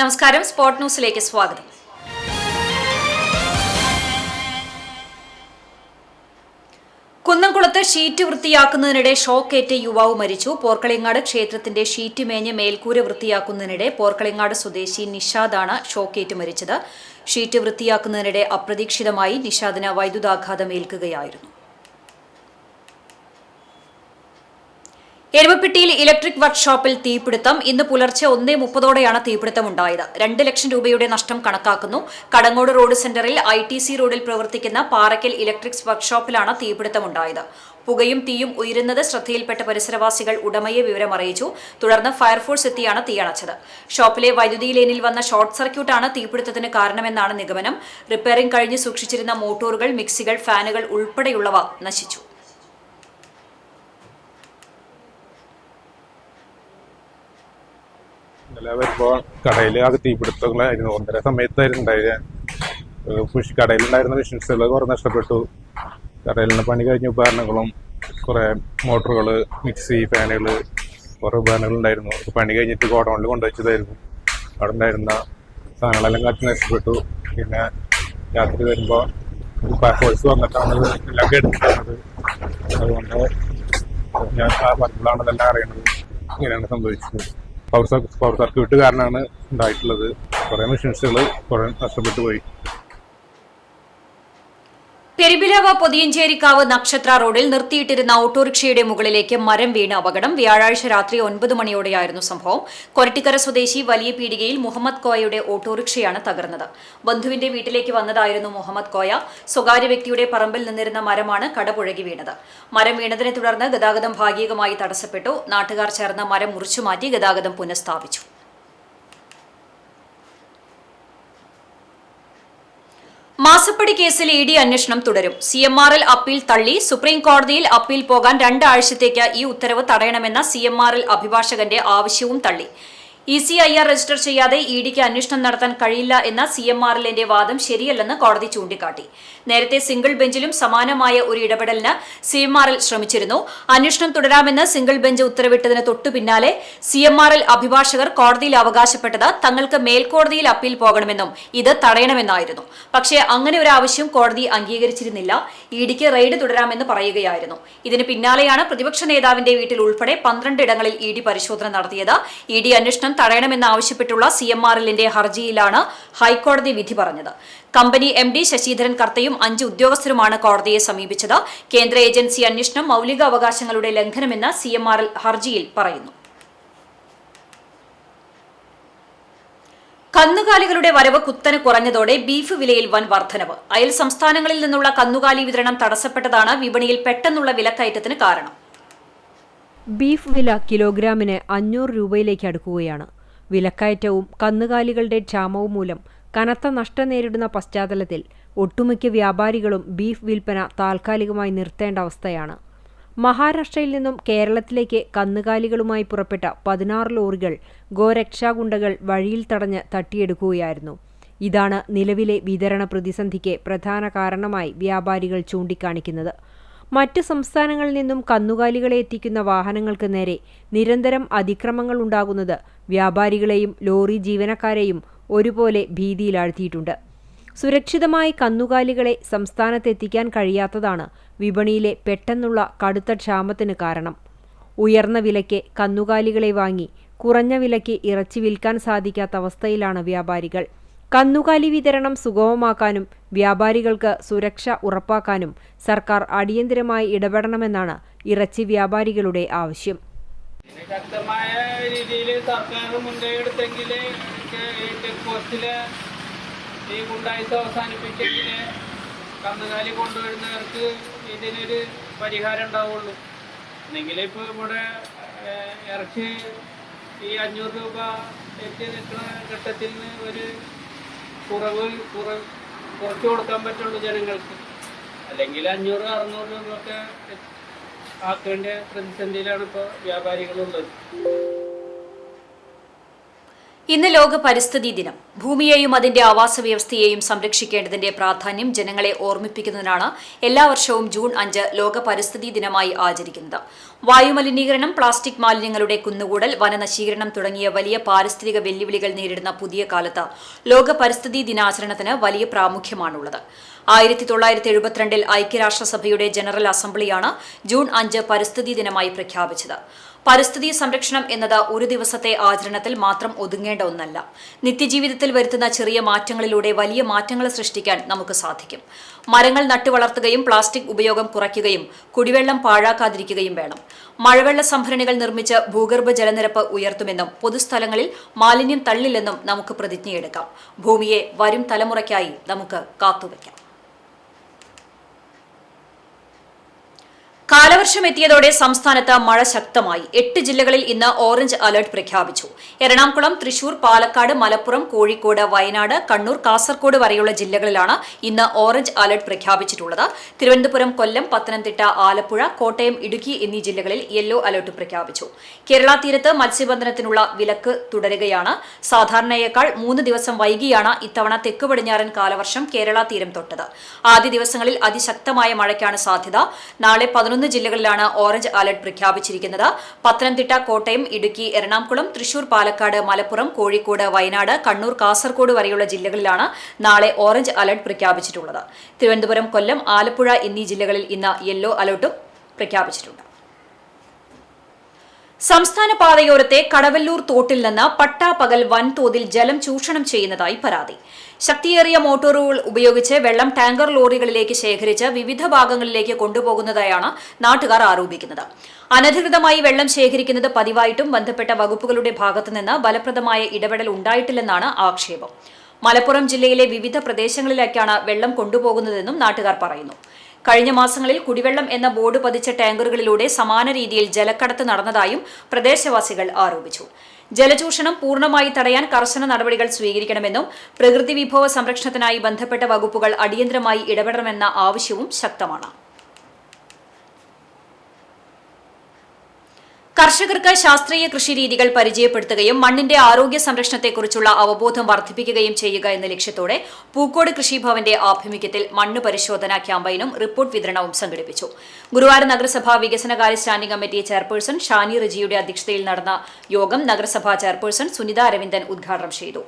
നമസ്കാരം, സ്പോർട് ന്യൂസിലേക്ക് സ്വാഗതം. കുന്നംകുളത്ത് ഷീറ്റ് വൃത്തിയാക്കുന്നതിനിടെ ഷോക്കേറ്റ് യുവാവ് മരിച്ചു. പോർക്കളങ്ങാട് ക്ഷേത്രത്തിന്റെ ഷീറ്റ് മേഞ്ഞ് മേൽക്കൂര വൃത്തിയാക്കുന്നതിനിടെ പോർക്കളങ്ങാട് സ്വദേശി നിഷാദാണ് ഷോക്കേറ്റ് മരിച്ചത്. ഷീറ്റ് വൃത്തിയാക്കുന്നതിനിടെ അപ്രതീക്ഷിതമായി നിഷാദിന് വൈദ്യുതാഘാതം ഏൽക്കുകയായിരുന്നു. എരുമപ്പെട്ടിയിൽ ഇലക്ട്രിക് വർക്ക്ഷോപ്പിൽ തീപിടുത്തം. ഇന്ന് പുലർച്ചെ 1:30 തീപിടുത്തമുണ്ടായത്. 2 ലക്ഷം രൂപയുടെ നഷ്ടം കണക്കാക്കുന്നു. കടങ്ങോട് റോഡ് സെന്ററിൽ ITC റോഡിൽ പ്രവർത്തിക്കുന്ന പാറയ്ക്കൽ ഇലക്ട്രിക്സ് വർക്ക്ഷോപ്പിലാണ് തീപിടുത്തമുണ്ടായത്. പുകയും തീയും ഉയരുന്നത് ശ്രദ്ധയിൽപ്പെട്ട പരിസരവാസികൾ ഉടമയെ വിവരമറിയിച്ചു. തുടർന്ന് ഫയർഫോഴ്സ് എത്തിയാണ് തീയണച്ചത്. ഷോപ്പിലെ വൈദ്യുതി ലൈനിൽ വന്ന ഷോർട്ട് സർക്യൂട്ടാണ് തീപിടുത്തത്തിന് കാരണമെന്നാണ് നിഗമനം. റിപ്പയറിംഗ് കഴിഞ്ഞ് സൂക്ഷിച്ചിരുന്ന മോട്ടോറുകൾ, മിക്സികൾ, ഫാനുകൾ ഉൾപ്പെടെയുള്ളവ നശിച്ചു. ഇന്നലെ വരുമ്പോൾ കടയിൽ അത് തീപിടുത്തങ്ങളായിരുന്നു. 1:30 സമയത്തായിരുന്നു ഉണ്ടായത്. കടയിലുണ്ടായിരുന്ന മെഷീൻസുകൾ കുറെ നഷ്ടപ്പെട്ടു. കടയിലുള്ള പണി കഴിഞ്ഞ ഉപകരണങ്ങളും കുറെ മോട്ടറുകൾ, മിക്സി, ഫാനുകൾ, കുറെ ഉപകരണങ്ങൾ ഉണ്ടായിരുന്നു. പണി കഴിഞ്ഞിട്ട് ഗോഡൗണിൽ കൊണ്ടുവച്ചതായിരുന്നു. അവിടെ ഉണ്ടായിരുന്ന സാധനങ്ങളെല്ലാം കാറ്റ് നഷ്ടപ്പെട്ടു. പിന്നെ രാത്രി വരുമ്പോൾ ഫയർഫോഴ്സ് വന്നിട്ടാണ് എല്ലാം എടുക്കുന്നത്. അതുകൊണ്ട് ഞാൻ ആ പറഞ്ഞതാണ് ഇതെല്ലാം അറിയണത്. ഇങ്ങനെയാണ് സംഭവിച്ചത്. പവർ സർക്യൂട്ട് കാരണമാണ് ഉണ്ടായിട്ടുള്ളത്. കുറെ മെഷീൻസുകൾ കുറെ നഷ്ടപ്പെട്ടു പോയി. പെരുമ്പിലാവ് പൊതിയഞ്ചേരിക്കാവ് നക്ഷത്ര റോഡിൽ നിർത്തിയിട്ടിരുന്ന ഓട്ടോറിക്ഷയുടെ മുകളിലേക്ക് മരം വീണ് അപകടം. വ്യാഴാഴ്ച രാത്രി 9 മണിയോടെയായിരുന്നു സംഭവം. കൊരട്ടിക്കര സ്വദേശി വലിയ പീടികയിൽ മുഹമ്മദ് കോയയുടെ ഓട്ടോറിക്ഷയാണ് തകർന്നത്. ബന്ധുവിന്റെ വീട്ടിലേക്ക് വന്നതായിരുന്നു മുഹമ്മദ് കോയ. സ്വകാര്യ വ്യക്തിയുടെ പറമ്പിൽ നിന്നിരുന്ന മരമാണ് കടപുഴകി വീണത്. മരം വീണതിനെ തുടർന്ന് ഗതാഗതം ഭാഗികമായി തടസ്സപ്പെട്ടു. നാട്ടുകാർ ചേർന്ന് മരം മുറിച്ചുമാറ്റി ഗതാഗതം പുനഃസ്ഥാപിച്ചു. മാസപ്പടി കേസിൽ ED അന്വേഷണം തുടരും. CMRL അപ്പീൽ തള്ളി. സുപ്രീം കോടതിയിൽ അപ്പീൽ പോകാൻ 2 ആഴ്ചത്തേക്ക് ഈ ഉത്തരവ് തടയണമെന്ന CMRL അഭിഭാഷകന്റെ ആവശ്യവും തള്ളി. ECIR രജിസ്റ്റർ ചെയ്യാതെ EDക്ക് അന്വേഷണം നടത്താൻ കഴിയില്ല എന്ന CMRLന്റെ വാദം ശരിയല്ലെന്ന് കോടതി ചൂണ്ടിക്കാട്ടി. നേരത്തെ സിംഗിൾ ബെഞ്ചിലും സമാനമായ ഒരു ഇടപെടലിന് CMRL ശ്രമിച്ചിരുന്നു. അന്വേഷണം തുടരാമെന്ന് സിംഗിൾ ബെഞ്ച് ഉത്തരവിട്ടതിന് തൊട്ടു പിന്നാലെ CMRL അഭിഭാഷകർ കോടതിയിൽ അവകാശപ്പെട്ടത് തങ്ങൾക്ക് മേൽക്കോടതിയിൽ അപ്പീൽ പോകണമെന്നും ഇത് തടയണമെന്നായിരുന്നു. പക്ഷേ അങ്ങനെ ഒരു ആവശ്യം കോടതി അംഗീകരിച്ചിരുന്നില്ല. EDക്ക് റെയ്ഡ് തുടരാമെന്ന് പറയുകയായിരുന്നു. ഇതിന് പിന്നാലെയാണ് പ്രതിപക്ഷ നേതാവിന്റെ വീട്ടിൽ ഉൾപ്പെടെ 12 ഇടങ്ങളിൽ ED പരിശോധന നടത്തിയത്. ED അന്വേഷണം തടയണമെന്നാവശ്യപ്പെട്ടുള്ള CMRLന്റെ ഹർജിയിലാണ് ഹൈക്കോടതി വിധി പറഞ്ഞത്. കമ്പനി MD ശശിധരൻ കർത്തയും 5 ഉദ്യോഗസ്ഥരുമാണ് കോടതിയെ സമീപിച്ചത്. കേന്ദ്ര ഏജൻസി അന്വേഷണം മൌലിക അവകാശങ്ങളുടെ ലംഘനമെന്ന് CMRL ഹർജിയിൽ പറയുന്നു. കന്നുകാലികളുടെ വരവ് കുത്തനെ കുറഞ്ഞതോടെ ബീഫ് വിലയിൽ വൻ വർധനവ്. അയൽ സംസ്ഥാനങ്ങളിൽ നിന്നുള്ള കന്നുകാലി വിതരണം തടസ്സപ്പെട്ടതാണ് വിപണിയിൽ പെട്ടെന്നുള്ള വിലക്കയറ്റത്തിന് കാരണം. ബീഫ് വില കിലോഗ്രാമിന് 500 രൂപയിലേക്ക് അടുക്കുകയാണ്. വിലക്കയറ്റവും കന്നുകാലികളുടെ ക്ഷാമവും മൂലം കനത്ത നഷ്ടം നേരിടുന്ന പശ്ചാത്തലത്തിൽ ഒട്ടുമിക്ക വ്യാപാരികളും ബീഫ് വിൽപ്പന താൽക്കാലികമായി നിർത്തേണ്ട അവസ്ഥയാണ്. മഹാരാഷ്ട്രയിൽ നിന്നും കേരളത്തിലേക്ക് കന്നുകാലികളുമായി പുറപ്പെട്ട 16 ലോറികൾ ഗോരക്ഷാഗുണ്ടകൾ വഴിയിൽ തടഞ്ഞ് തട്ടിയെടുക്കുകയായിരുന്നു. ഇതാണ് നിലവിലെ വിതരണ പ്രതിസന്ധിക്ക് പ്രധാന കാരണമായി വ്യാപാരികൾ ചൂണ്ടിക്കാണിക്കുന്നത്. മറ്റ് സംസ്ഥാനങ്ങളിൽ നിന്നും കന്നുകാലികളെ എത്തിക്കുന്ന വാഹനങ്ങൾക്ക് നേരെ നിരന്തരം അതിക്രമങ്ങൾ ഉണ്ടാകുന്നത് വ്യാപാരികളെയും ലോറി ജീവനക്കാരെയും ഒരുപോലെ ഭീതിയിലാഴ്ത്തിയിട്ടുണ്ട്. സുരക്ഷിതമായി കന്നുകാലികളെ സംസ്ഥാനത്തെത്തിക്കാൻ കഴിയാത്തതാണ് വിപണിയിലെ പെട്ടെന്നുള്ള കടുത്ത ക്ഷാമത്തിന് കാരണം. ഉയർന്ന വിലയ്ക്ക് കന്നുകാലികളെ വാങ്ങി കുറഞ്ഞ വിലയ്ക്ക് ഇറച്ചി വിൽക്കാൻ സാധിക്കാത്ത അവസ്ഥയിലാണ് വ്യാപാരികൾ. കന്നുകാലി വിതരണം സുഗമമാക്കാനും വ്യാപാരികൾക്ക് സുരക്ഷ ഉറപ്പാക്കാനും സർക്കാർ അടിയന്തരമായി ഇടപെടണമെന്നാണ് ഇറച്ചി വ്യാപാരികളുടെ ആവശ്യം. ശക്തമായ രീതിയിൽ സർക്കാർ മുൻകൈ എടുത്തെങ്കിൽ ഈ ഗുണ്ടായിസ അവസാനിപ്പിച്ചെങ്കിൽ കന്നുകാലി കൊണ്ടുവരുന്നവർക്ക് ഇതിനൊരു പരിഹാരം ഉണ്ടാവുള്ളൂ. എന്നെങ്കിൽ ഇപ്പോൾ ഇവിടെ ഇറച്ചി ഈ 500 രൂപ എത്തി നിൽക്കുന്ന ഘട്ടത്തിൽ നിന്ന് ഒരു കുറച്ച് കൊടുക്കാൻ പറ്റുള്ളൂ ജനങ്ങൾക്ക്. അല്ലെങ്കിൽ 500-600 രൂപ ഒക്കെ ആക്കേണ്ട പ്രതിസന്ധിയിലാണ് ഇപ്പോൾ വ്യാപാരികളുള്ളത്. ഇന്ന് ലോക പരിസ്ഥിതി ദിനം. ഭൂമിയെയും അതിന്റെ ആവാസ വ്യവസ്ഥയെയും സംരക്ഷിക്കേണ്ടതിന്റെ പ്രാധാന്യം ജനങ്ങളെ ഓർമ്മിപ്പിക്കുന്നതിനാണ് എല്ലാ വർഷവും ജൂൺ 5 ലോക പരിസ്ഥിതി ദിനമായി ആചരിക്കുന്നത്. വായുമലിനീകരണം, പ്ലാസ്റ്റിക് മാലിന്യങ്ങളുടെ കുന്നുകൂടൽ, വനനശീകരണം തുടങ്ങിയ വലിയ പാരിസ്ഥിതിക വെല്ലുവിളികൾ നേരിടുന്ന പുതിയ കാലത്ത് ലോക പരിസ്ഥിതി ദിനാചരണത്തിന് വലിയ പ്രാമുഖ്യമാണുള്ളത്. 1972 ഐക്യരാഷ്ട്രസഭയുടെ ജനറൽ അസംബ്ലിയാണ് ജൂൺ 5 പരിസ്ഥിതി ദിനമായി പ്രഖ്യാപിച്ചത്. പരിസ്ഥിതി സംരക്ഷണം എന്നത് ഒരു ദിവസത്തെ ആചരണത്തിൽ മാത്രം ഒതുങ്ങേണ്ട ഒന്നല്ല. നിത്യജീവിതത്തിൽ വരുത്തുന്ന ചെറിയ മാറ്റങ്ങളിലൂടെ വലിയ മാറ്റങ്ങൾ സൃഷ്ടിക്കാൻ നമുക്ക് സാധിക്കും. മരങ്ങൾ നട്ടുവളർത്തുകയും പ്ലാസ്റ്റിക് ഉപയോഗം കുറയ്ക്കുകയും കുടിവെള്ളം പാഴാക്കാതിരിക്കുകയും വേണം. മഴവെള്ള സംഭരണികൾ നിർമ്മിച്ച് ഭൂഗർഭ ജലനിരപ്പ് ഉയർത്തുമെന്നും പൊതുസ്ഥലങ്ങളിൽ മാലിന്യം തള്ളില്ലെന്നും നമുക്ക് പ്രതിജ്ഞയെടുക്കാം. ഭൂമിയെ വരും തലമുറയ്ക്കായി നമുക്ക് കാത്തുവയ്ക്കാം. കാലവർഷം എത്തിയതോടെ സംസ്ഥാനത്ത് മഴ ശക്തമായി. 8 ജില്ലകളിൽ ഇന്ന് ഓറഞ്ച് അലർട്ട് പ്രഖ്യാപിച്ചു. എറണാകുളം, തൃശൂർ, പാലക്കാട്, മലപ്പുറം, കോഴിക്കോട്, വയനാട്, കണ്ണൂർ, കാസർഗോഡ് വരെയുള്ള ജില്ലകളിലാണ് ഇന്ന് ഓറഞ്ച് അലർട്ട് പ്രഖ്യാപിച്ചിട്ടുള്ളത്. തിരുവനന്തപുരം, കൊല്ലം, പത്തനംതിട്ട, ആലപ്പുഴ, കോട്ടയം, ഇടുക്കി എന്നീ ജില്ലകളിൽ യെല്ലോ അലർട്ട് പ്രഖ്യാപിച്ചു. കേരള തീരത്ത് മത്സ്യബന്ധനത്തിനുള്ള വിലക്ക് തുടരുകയാണ്. സാധാരണയേക്കാൾ 3 ദിവസം വൈകിയാണ് ഇത്തവണ തെക്ക് പടിഞ്ഞാറൻ കാലവർഷം കേരള തീരം തൊട്ടത്. ആദ്യ ദിവസങ്ങളിൽ അതിശക്തമായ മഴയ്ക്കാണ് സാധ്യത. നാളെ 11 ജില്ലകളിലാണ് ഓറഞ്ച് അലർട്ട് പ്രഖ്യാപിച്ചിരിക്കുന്നത്. പത്തനംതിട്ട, കോട്ടയം, ഇടുക്കി, എറണാകുളം, തൃശൂർ, പാലക്കാട്, മലപ്പുറം, കോഴിക്കോട്, വയനാട്, കണ്ണൂർ, കാസർഗോഡ് വരെയുള്ള ജില്ലകളിലാണ് നാളെ ഓറഞ്ച് അലർട്ട് പ്രഖ്യാപിച്ചിട്ടുള്ളത്. തിരുവനന്തപുരം, കൊല്ലം, ആലപ്പുഴ എന്നീ ജില്ലകളിൽ ഇന്ന് യെല്ലോ അലർട്ടും പ്രഖ്യാപിച്ചിട്ടുണ്ട്. സംസ്ഥാന പാതയോരത്തെ കടവല്ലൂർ തോട്ടിൽ നിന്ന് പട്ടാപ്പകൽ വൻതോതിൽ ജലം ചൂഷണം ചെയ്യുന്നതായി പരാതി. ശക്തിയേറിയ മോട്ടോറുകൾ ഉപയോഗിച്ച് വെള്ളം ടാങ്കർ ലോറികളിലേക്ക് ശേഖരിച്ച് വിവിധ ഭാഗങ്ങളിലേക്ക് കൊണ്ടുപോകുന്നതായാണ് നാട്ടുകാർ ആരോപിക്കുന്നത്. അനധികൃതമായി വെള്ളം ശേഖരിക്കുന്നത് പതിവായിട്ടും ബന്ധപ്പെട്ട വകുപ്പുകളുടെ ഭാഗത്തുനിന്ന് ഫലപ്രദമായ ഇടപെടൽ ഉണ്ടായിട്ടില്ലെന്നാണ് ആക്ഷേപം. മലപ്പുറം ജില്ലയിലെ വിവിധ പ്രദേശങ്ങളിലേക്കാണ് വെള്ളം കൊണ്ടുപോകുന്നതെന്നും നാട്ടുകാർ പറയുന്നു. കഴിഞ്ഞ മാസങ്ങളിൽ കുടിവെള്ളം എന്ന ബോർഡ് പതിച്ച ടാങ്കറുകളിലൂടെ സമാന രീതിയിൽ ജലക്കടത്ത് നടന്നതായും പ്രദേശവാസികൾ ആരോപിച്ചു. ജലചൂഷണം പൂർണ്ണമായി തടയാൻ കർശന നടപടികൾ സ്വീകരിക്കണമെന്നും പ്രകൃതി വിഭവ സംരക്ഷണത്തിനായി ബന്ധപ്പെട്ട വകുപ്പുകൾ അടിയന്തരമായി ഇടപെടണമെന്ന ആവശ്യവും ശക്തമാണ്. കർഷകർക്ക് ശാസ്ത്രീയ കൃഷിരീതികൾ പരിചയപ്പെടുത്തുകയും മണ്ണിന്റെ ആരോഗ്യ സംരക്ഷണത്തെക്കുറിച്ചുള്ള അവബോധം വർദ്ധിപ്പിക്കുകയും ചെയ്യുക എന്ന ലക്ഷ്യത്തോടെ പൂക്കോട് കൃഷിഭവന്റെ ആഭിമുഖ്യത്തിൽ മണ്ണ് പരിശോധനാ ക്യാമ്പയിനും റിപ്പോർട്ട് വിതരണവും സംഘടിപ്പിച്ചു. ഗുരുവായൂർ നഗരസഭാ വികസനകാര്യ സ്റ്റാൻഡിംഗ് കമ്മിറ്റി ചെയർപേഴ്സൺ ഷാനി റജിയുടെ അധ്യക്ഷതയിൽ നടന്ന യോഗം നഗരസഭാ ചെയർപേഴ്സൺ സുനിത അരവിന്ദൻ ഉദ്ഘാടനം ചെയ്തു.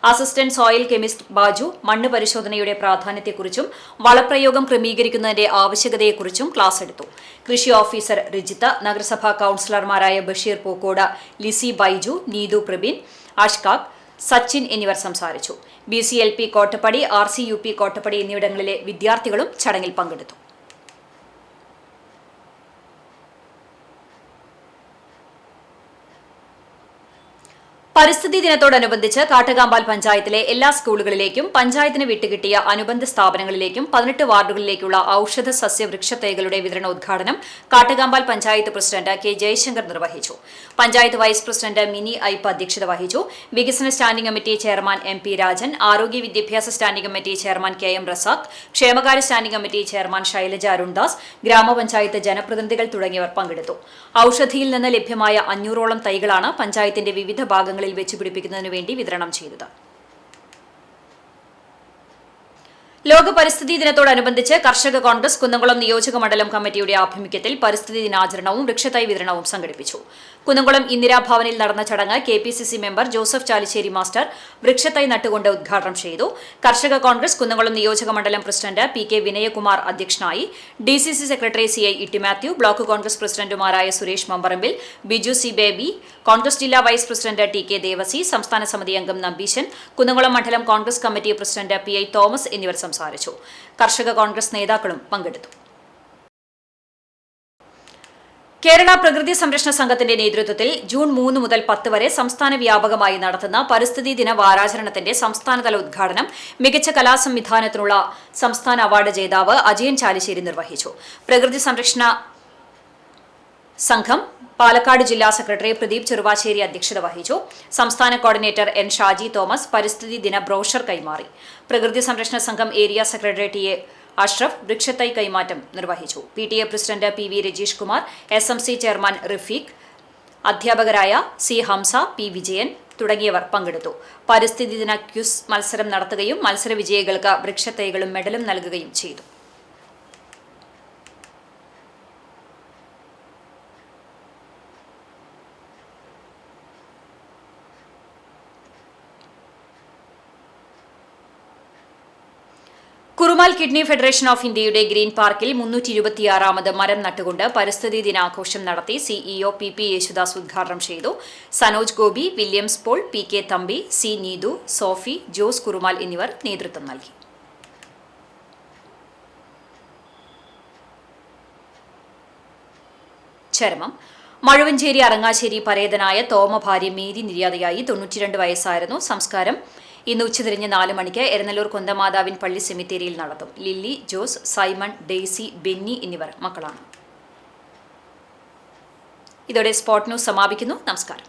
അസിസ്റ്റന്റ് സോയിൽ കെമിസ്റ്റ് ബാജു മണ്ണ് പരിശോധനയുടെ പ്രാധാന്യത്തെക്കുറിച്ചും വളപ്രയോഗം ക്രമീകരിക്കുന്നതിന്റെ ആവശ്യകതയെക്കുറിച്ചും ക്ലാസ് എടുത്തു. കൃഷി ഓഫീസർ റിജിത്ത്, നഗരസഭാ കൌൺസിലർമാരായ ബഷീർ പൂക്കോട്, ലിസി ബൈജു, നീതു പ്രബീൻ, അഷ്കാഖ്, സച്ചിൻ എന്നിവർ സംസാരിച്ചു. BCLP കോട്ടപ്പടി, RCUP കോട്ടപ്പടി എന്നിവിടങ്ങളിലെ വിദ്യാർത്ഥികളും ചടങ്ങിൽ പങ്കെടുത്തു. പരിസ്ഥിതി ദിനത്തോടനുബന്ധിച്ച് കാട്ടകാമ്പാൽ പഞ്ചായത്തിലെ എല്ലാ സ്കൂളുകളിലേക്കും പഞ്ചായത്തിന് വിട്ടുകിട്ടിയ അനുബന്ധ സ്ഥാപനങ്ങളിലേക്കും 18 വാർഡുകളിലേക്കുള്ള ഔഷധ സസ്യ വൃക്ഷത്തൈകളുടെ വിതരണോദ്ഘാടനം കാട്ടകാമ്പാൽ പഞ്ചായത്ത് പ്രസിഡന്റ് കെ ജയശങ്കർ നിർവഹിച്ചു. പഞ്ചായത്ത് വൈസ് പ്രസിഡന്റ് മിനി ഐപ്പ് അധ്യക്ഷത വഹിച്ചു. വികസന standing committee chairman MP Rajan, ആരോഗ്യ വിദ്യാഭ്യാസ standing committee chairman KM Razak, ക്ഷേമകാര്യ standing committee chairman Shailaja Arundas, grama panchayat ജനപ്രതിനിധികൾ തുടങ്ങിയവർ പങ്കെടുത്തു. ഔഷധിയിൽ നിന്ന് ലഭ്യമായ 500ഓളം തൈകളാണ് പഞ്ചായത്തിന്റെ വിവിധ ഭാഗങ്ങളിൽ വെച്ചുപിടിപ്പിക്കുന്നതിനു വേണ്ടി വിതരണം ചെയ്തത്. ലോക പരിസ്ഥിതി ദിനത്തോടനുബന്ധിച്ച് കർഷക കോൺഗ്രസ് കുന്നംകുളം നിയോജക മണ്ഡലം കമ്മിറ്റിയുടെ ആഭിമുഖ്യത്തിൽ പരിസ്ഥിതി ദിനാചരണവും വൃക്ഷത്തൈ വിതരണവും സംഘടിപ്പിച്ചു. കുന്നംകുളം ഇന്ദിരാഭവനിൽ നടന്ന ചടങ്ങ് KPCC member Joseph Chalissery master വൃക്ഷത്തൈ നട്ടുകൊണ്ട് ഉദ്ഘാടനം ചെയ്തു. കർഷക കോൺഗ്രസ് കുന്നംകുളം നിയോജക മണ്ഡലം പ്രസിഡന്റ് PK വിനയകുമാർ അധ്യക്ഷനായി. DCC secretary CI Itty Mathew, block Congress പ്രസിഡന്റുമാരായ സുരേഷ് മമ്പറമ്പിൽ, ബിജു C ബേബി, കോൺഗ്രസ് ജില്ലാ വൈസ് പ്രസിഡന്റ് TK ദേവസി, സംസ്ഥാന സമിതി അംഗം നമ്പീശൻ, കുന്നംകുളം മണ്ഡലം Congress committee president PI Thomas എന്നിവർ സംസാരിച്ചു. കർഷക കോൺഗ്രസ് നേതാക്കളും പങ്കെടുത്തു. കേരള പ്രകൃതി സംരക്ഷണ സംഘത്തിന്റെ നേതൃത്വത്തിൽ ജൂൺ 3 മുതൽ 10 വരെ സംസ്ഥാന വ്യാപകമായി നടത്തുന്ന പരിസ്ഥിതി ദിന വാരാചരണത്തിന്റെ സംസ്ഥാനതല ഉദ്ഘാടനം മികച്ച കലാസംവിധാനത്തിനുള്ള സംസ്ഥാന അവാർഡ് ജേതാവ് അജയൻ ചാലിശ്ശേരി നിർവഹിച്ചു. പ്രകൃതി സംരക്ഷണ സംഘം പാലക്കാട് ജില്ലാ സെക്രട്ടറി പ്രദീപ് ചെറുവാശ്ശേരി അധ്യക്ഷത വഹിച്ചു. സംസ്ഥാന കോർഡിനേറ്റർ N ഷാജി തോമസ് പരിസ്ഥിതി ദിന ബ്രോഷർ കൈമാറി. പ്രകൃതി സംരക്ഷണ സംഘം ഏരിയ സെക്രട്ടറി TA അഷ്റഫ് വൃക്ഷത്തൈ കൈമാറ്റം നിർവഹിച്ചു. PTA president PV Rajeesh Kumar, SMC chairman Rafeeq, അധ്യാപകരായ C ഹംസ, P വിജയൻ, തുടങ്ങിയവർ പങ്കെടുത്തു. പരിസ്ഥിതി ദിന ക്വിസ് മത്സരം നടത്തുകയും മത്സര വിജയികൾക്ക് വൃക്ഷത്തൈകളും മെഡലും നൽകുകയും ചെയ്തു. കുറുമാൽ കിഡ്നി ഫെഡറേഷൻ ഓഫ് ഇന്ത്യയുടെ ഗ്രീൻ പാർക്കിൽ 326ാമത് മരം നട്ടുകൊണ്ട് പരിസ്ഥിതി ദിനാഘോഷം നടത്തി സിഇഒ പി യേശുദാസ് ഉദ്ഘാടനം ചെയ്തു. Sanoj Gopi, Williams Paul, PK Thampi, C Neethu, Sophie, Jose Kurumal എന്നിവർ നേതൃത്വം നൽകി. ചരമം. മഴുവഞ്ചേരി അറങ്ങാശ്ശേരി പരേതനായ തോമ ഭാര്യ മേരി നിര്യാതയായി. 92 വയസ്സായിരുന്നു. സംസ്കാരം ഇന്ന് ഉച്ചതിരിഞ്ഞ് 4 മണിക്ക് എരനല്ലൂർ കൊന്തമാതാവിൻ പള്ളി സെമിത്തേരിയിൽ നടത്തും. Lilly, Jose, Simon, Daisy, Benny എന്നിവർ മക്കളാണ്. ഇതോടെ സ്പോട്ട് ന്യൂസ് സമാപിക്കുന്നു. നമസ്കാരം.